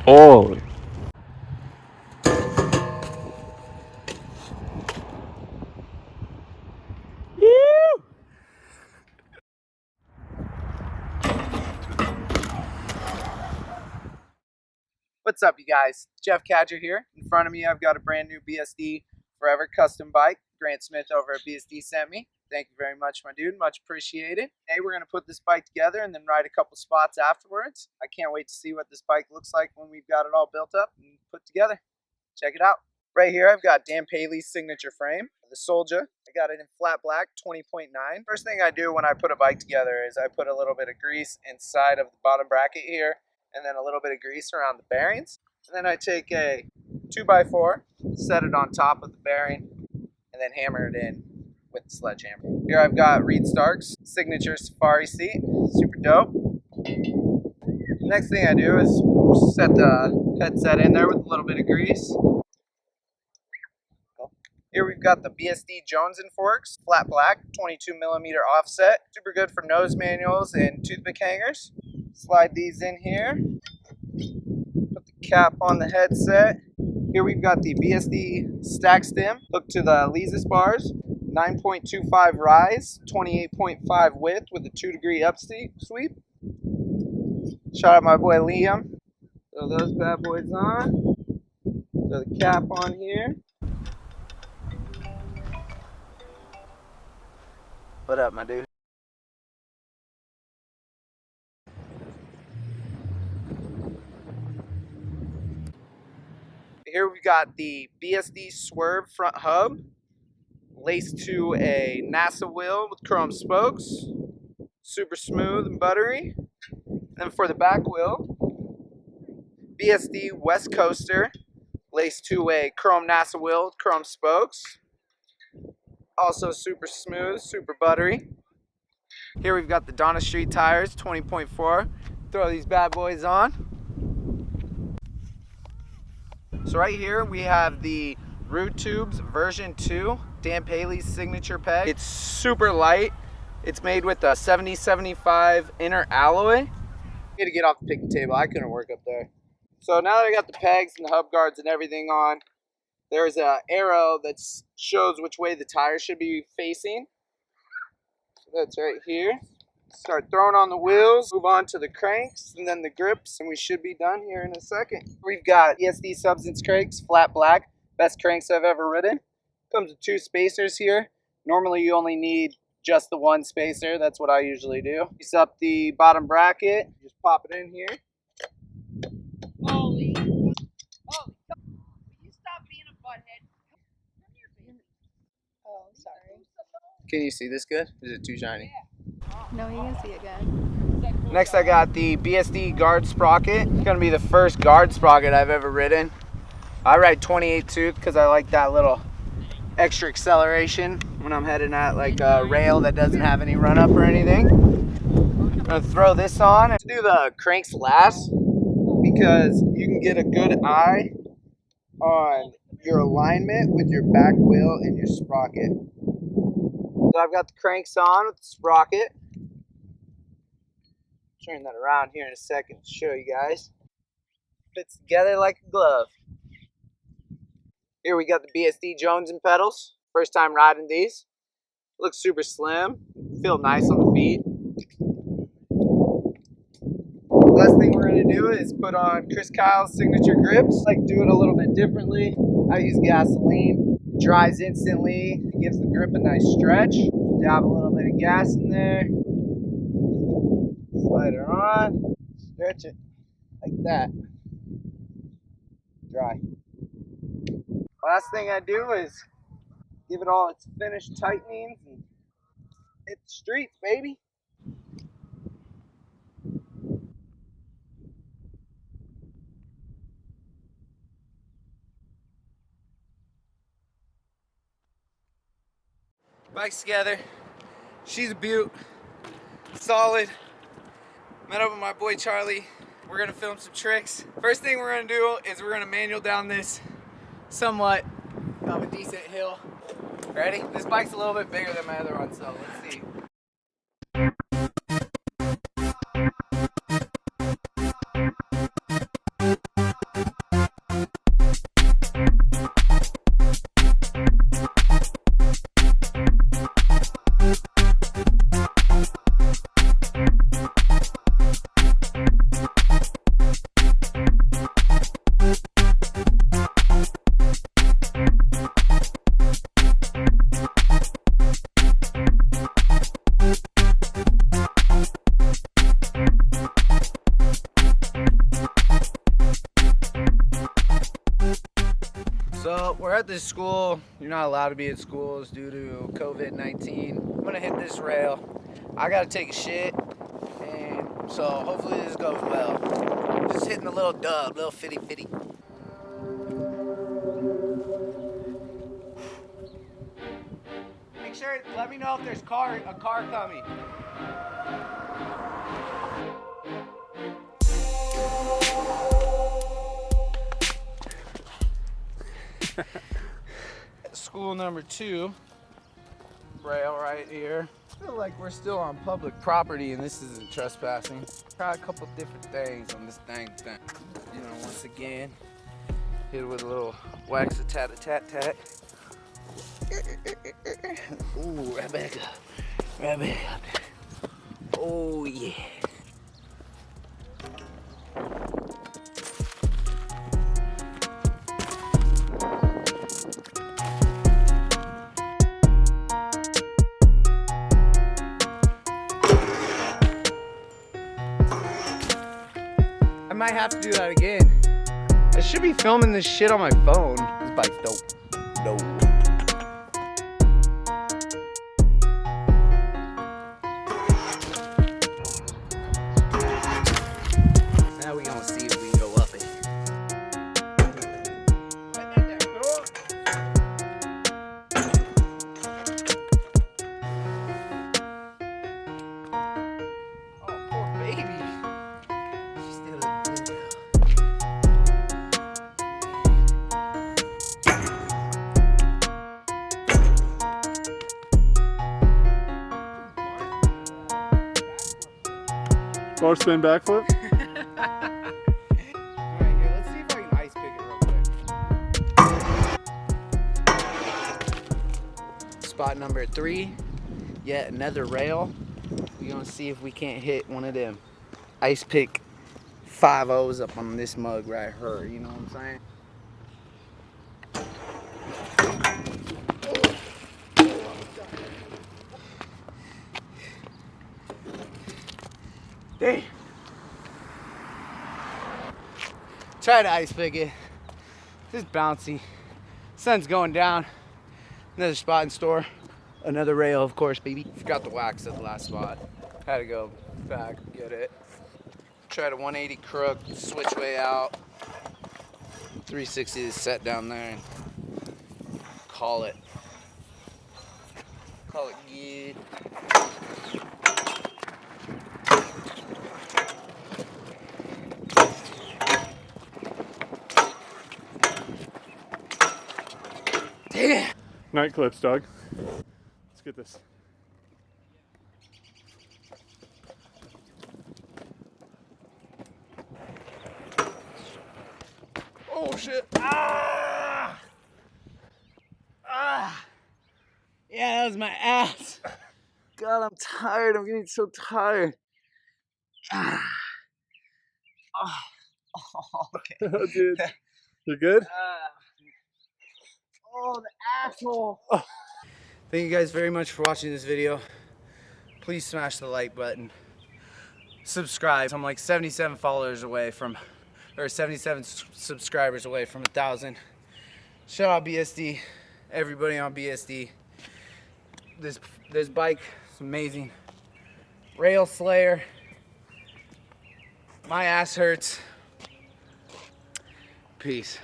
Oh. What's up, you guys? Jeff Cadger here. In front of me, I've got a brand new Bsdforever custom bike. Grant Smith over at Bsd sent me. Thank you very much, my dude. Much appreciated. Today, we're going to put this bike together and then ride a couple spots afterwards. I can't wait to see what this bike looks like when we've got it all built up and put together. Check it out. Right here, I've got Dan Paley's signature frame, the Soldier. I got it in flat black, 20.9. First thing I do when I put a bike together is I put a little bit of grease inside of the bottom bracket here, and then a little bit of grease around the bearings. And then I take a 2x4, set it on top of the bearing, and then hammer it in with the sledgehammer. Here I've got Reed Stark's signature safari seat, super dope. Next thing I do is set the headset in there with a little bit of grease. Here we've got the Bsd Jones and Forks, flat black, 22mm offset. Super good for nose manuals and toothpick hangers. Slide these in here. Put the cap on the headset. Here we've got the Bsd stack stem hooked to the Lesus bars. 9.25 rise, 28.5 width with a 2-degree sweep. Shout out my boy Liam. Throw those bad boys on. Throw the cap on here. What up, my dude? Here we've got the Bsd Swerve front hub laced to a NASA wheel with chrome spokes. Super smooth and buttery. And for the back wheel, Bsd West Coaster laced to a chrome NASA wheel with chrome spokes. Also super smooth, super buttery. Here we've got the Donna Street tires, 20.4. Throw these bad boys on. So right here we have the Root Tubes version 2, Dan Paley's signature peg. It's super light. It's made with a 70-75 inner alloy. I had to get off the picking table. I couldn't work up there. So now that I got the pegs and the hub guards and everything on, there's an arrow that shows which way the tire should be facing. So that's right here. Start throwing on the wheels, move on to the cranks and then the grips, and we should be done here in a second. We've got Bsd Substance cranks, flat black, best cranks I've ever ridden. Comes with 2 spacers here. Normally you only need just the 1 spacer. That's what I usually do. Piece up the bottom bracket, just pop it in here. Holy. Will you stop being a butthead? Come here, baby. Oh, sorry. Can you see this good? Is it too shiny? No, you can see it good. Next I got the Bsd guard sprocket. It's gonna be the first guard sprocket I've ever ridden. I ride 28 tooth because I like that little extra acceleration when I'm heading at like a rail that doesn't have any run up or anything. I'm gonna throw this on and do the cranks last because you can get a good eye on your alignment with your back wheel and your sprocket. So I've got the cranks on with the sprocket. Turn that around here in a second to show you guys. Fits together like a glove. Here we got the Bsd Jones and pedals. First time riding these. Looks super slim. Feel nice on the feet. Last thing we're going to do is put on Chris Kyle's signature grips. I like do it a little bit differently. I use gasoline. It dries instantly. It gives the grip a nice stretch. Dab a little bit of gas in there. Slide her on. Stretch it like that. Dry. Last thing I do is give it all its finished tightenings and hit the streets, baby. Bike's together. She's a beaut. Solid. Met up with my boy Charlie. We're gonna film some tricks. First thing we're gonna do is we're gonna manual down this somewhat of a decent hill. Ready? This bike's a little bit bigger than my other one, so let's see. at this school. You're not allowed to be at schools due to COVID-19. I'm gonna hit this rail. I gotta take a shit, and so hopefully this goes well. Just hitting a little dub, little fitty. Make sure, let me know if there's a car coming. School number 2, rail right here. I feel like we're still on public property and this isn't trespassing. Try a couple different things on this thing. You know, once again, hit it with a little wax a tat. Ooh, right back up. Oh yeah. I might have to do that again. I should be filming this shit on my phone. This bike's dope. Now we gonna see if we can go up it. Oh, poor baby. She's still looking good though. Bar spin backflip. Alright, here, let's see if I can ice pick it real quick. Spot number 3, yet another rail. We're gonna see if we can't hit one of them ice pick 5-0s up on this mug right here, you know what I'm saying? Dang. Try to ice pick it. Just bouncy. Sun's going down. Another spot in store. Another rail, of course, baby. Forgot the wax at the last spot. Had to go back, get it. Try to 180 crook, switch way out. 360 is set down there and call it. Call it good. Damn. Night clips, Doug. Let's get this. Oh shit. Ah! Yeah, that was my ass. God, I'm tired. I'm getting so tired. Ah. Oh, okay. Oh, dude. You good? Oh, the asshole. Oh. Thank you guys very much for watching this video. Please smash the like button. Subscribe. I'm like 77 followers away from, or 77 subscribers away from 1,000. Shout out BSD. Everybody on BSD. This bike is amazing. Rail Slayer. My ass hurts. Peace.